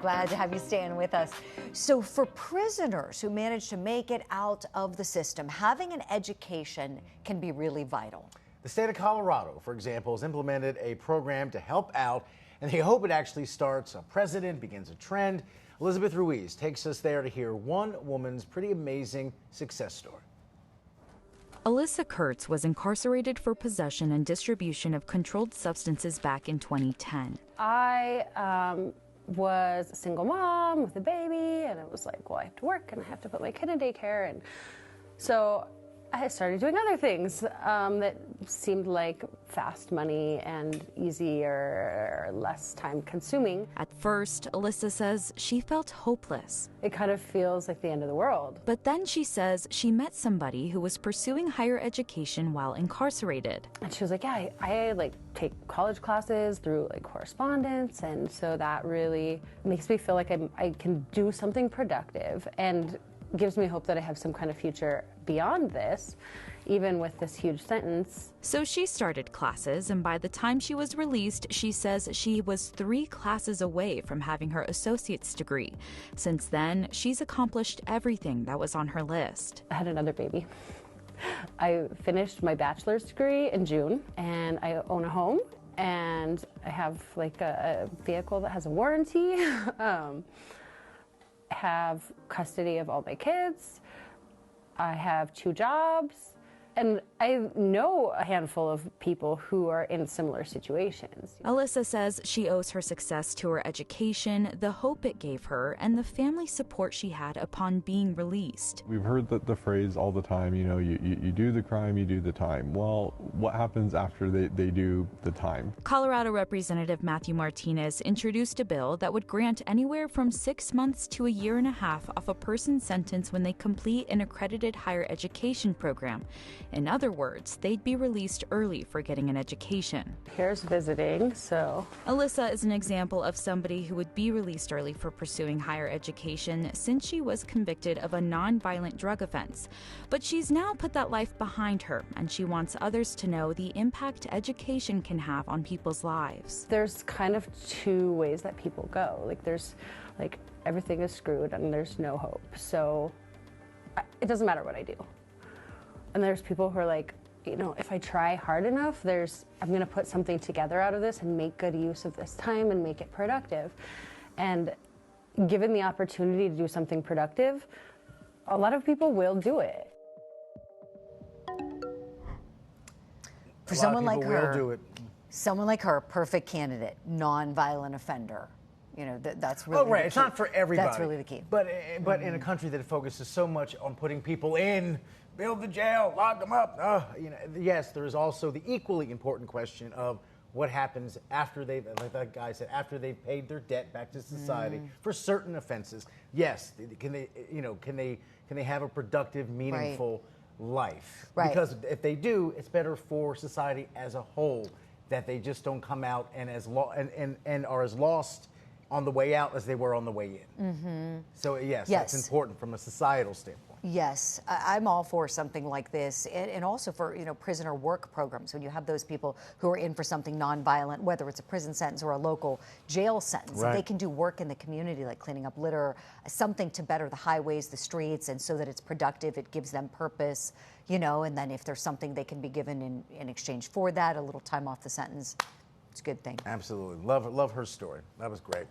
Glad to have you staying with us. So for prisoners who manage to make it out of the system, having an education can be really vital. The state of Colorado, for example, has implemented a program to help out, and they hope it actually starts a precedent, begins a trend. Elizabeth Ruiz takes us there to hear one woman's pretty amazing success story. Alyssa Kurtz was incarcerated for possession and distribution of controlled substances back in 2010. I was a single mom with a baby, and it was like, well, I have to work and I have to put my kid in daycare. And so I started doing other things that seemed like fast money and easier, less time consuming. At first, Alyssa says she felt hopeless. It kind of feels like the end of the world. But then she says she met somebody who was pursuing higher education while incarcerated. And she was like, yeah, I like take college classes through like correspondence, and so that really makes me feel like I can do something productive and gives me hope that I have some kind of future beyond this, even with this huge sentence. So she started classes, and by the time she was released, she says she was 3 classes away from having her associate's degree. Since then, she's accomplished everything that was on her list. I had another baby. I finished my bachelor's degree in June, and I own a home, and I have like a vehicle that has a warranty. Have custody of all my kids. I have 2 jobs. And I know a handful of people who are in similar situations. Alyssa says she owes her success to her education, the hope it gave her, and the family support she had upon being released. We've heard the phrase all the time, you know, you do the crime, you do the time. Well, what happens after they do the time? Colorado Representative Matthew Martinez introduced a bill that would grant anywhere from 6 months to a year and a half off a person's sentence when they complete an accredited higher education program. In other words, they'd be released early for getting an education. Here's visiting, so. Alyssa is an example of somebody who would be released early for pursuing higher education since she was convicted of a non-violent drug offense. But she's now put that life behind her, and she wants others to know the impact education can have on people's lives. There's kind of 2 ways that people go. Like there's like everything is screwed and there's no hope. So it doesn't matter what I do. And there's people who are like, you know, if I try hard enough, I'm going to put something together out of this and make good use of this time and make it productive. And given the opportunity to do something productive, a lot of people will do it. For someone like her, perfect candidate, non-violent offender. You know, that's really right. It's not for everybody. That's really the key. But in a country that focuses so much on putting people in, build the jail, lock them up. You know, yes, there is also the equally important question of what happens after they've, like that guy said, after they've paid their debt back to society for certain offenses. Yes, can they have a productive, meaningful life? Right. Because if they do, it's better for society as a whole that they just don't come out and are as lost on the way out as they were on the way in. So yes, that's important from a societal standpoint. Yes, I'm all for something like this, and also for, you know, prisoner work programs. When you have those people who are in for something nonviolent, whether it's a prison sentence or a local jail sentence, they can do work in the community, like cleaning up litter, something to better the highways, the streets, and so that it's productive, it gives them purpose, you know, and then if there's something they can be given in exchange for that, a little time off the sentence, it's a good thing. Absolutely. Love her story. That was great.